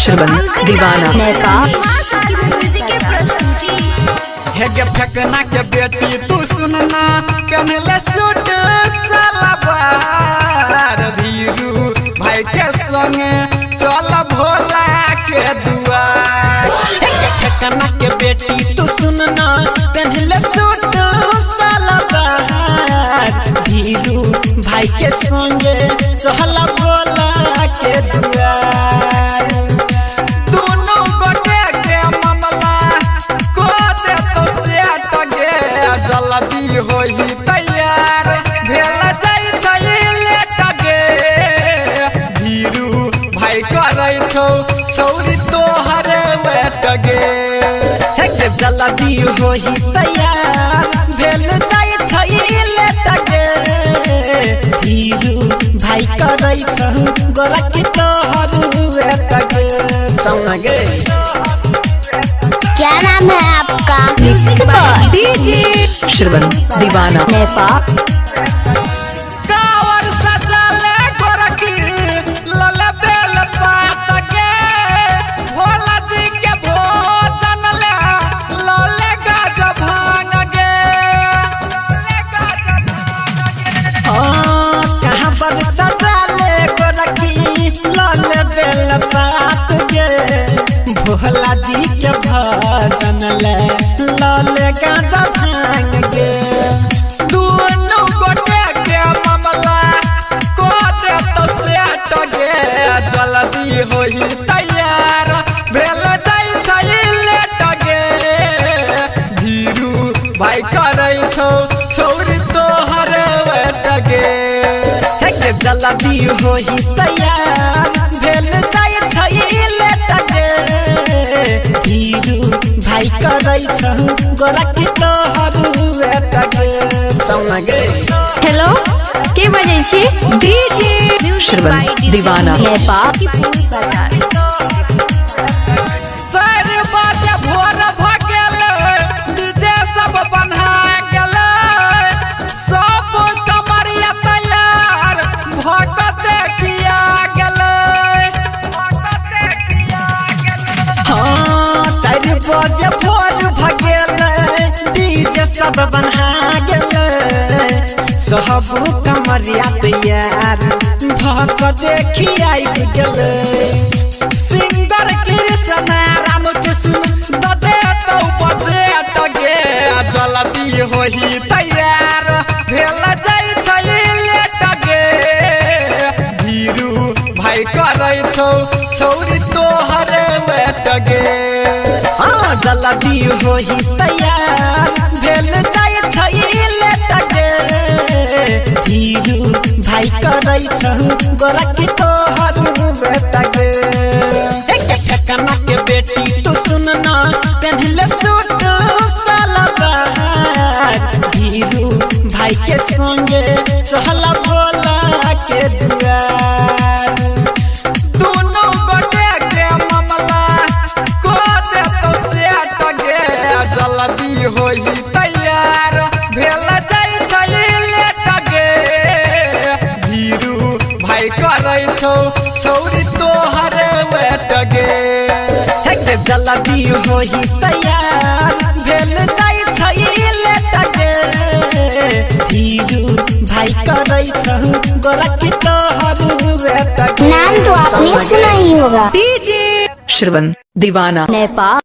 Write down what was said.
श्रवण दीवाना हेगे फेंकना के बेटी तू सुनना कनले सूट सलवार धीरू भाई के संगे चल भोला के दुआर। हेगे फेंकना के बेटी तू सुनना कनले सूट सलवार धीरू भाई के संगे चल भोला के दुआर। दोनों गोटे के मामला को दे तो सेट गे जल्दी होई तैयार भेल जाई छै लेट गे धीरू भाई करै छौ छौरी तोहर वेट गे। हेगे जल्दी होई तैयार भेल जाई छै लेट गे धीरू भाई करै छौ गोरा की तोहर वेट गे। चौना गे क्या नाम है आपका? डीजे श्रवण दीवाना नेपाल। कावर सजले गोरकी लले बेल पात गे भोला जी के भोजन ले लले गाज भांग गे। कावर सजले गोरकी लले बेल पात गे भोला जी के भजन ले लले गाज भांग गे। दोनों गोटे के मामला को दे तो सेट गे जल्दी होई तैयार भेल जाई छै लेट गे धीरू भाई करै छौ छौरी तोहर वेट गे। हेगे जल्दी होई तैयार भेल जाई छै लेट गे धीरू भाई करै छौ गोरा की तोहर वेट गे। चौना गे हेलो के बजे छी? डीजे श्रवण दीवाना नेपाल। 4 बजे भोर भ गेल डीजे सब बन्हा गेल सब कमरिया तैयार भक देखिया गेल। हाँ 4 बजे भोर भ गेल डीजे सब बन्हा गेल सब कमरिया तैयार भक देखिया गेल। सिंगर कृष्ण राम कृष्ण दे तो बजे गे जल्दी होई तैयार भेल जाई छै लेट गे धीरू भाई करै छौ छौरी तोहर वेट गे। हाँ जल्दी होई तैयार भेल जाई छै लेट गे धीरू भाई करै छौ गोरा की तोहर वेट गे। हेगे फेंकना के बेटी तू सुनना कनले सूट सलवार धीरू भाई के संगे चल भोला के दुआर। दोनों गोटे के मामला को दे तो सेट गे जल्दी होई तैयार भेल जाई छै लेट गे धीरू भाई करै छौ छौरी तोहर वेट गे। हेगे जल्दी होई तैयार भेल जाई छै लेट गे धीरू भाई करै छौ गोरा की तोहर वेट गे। नाम तो आपने सुना ही होगा। डीजे श्रवण दीवाना नेपाल।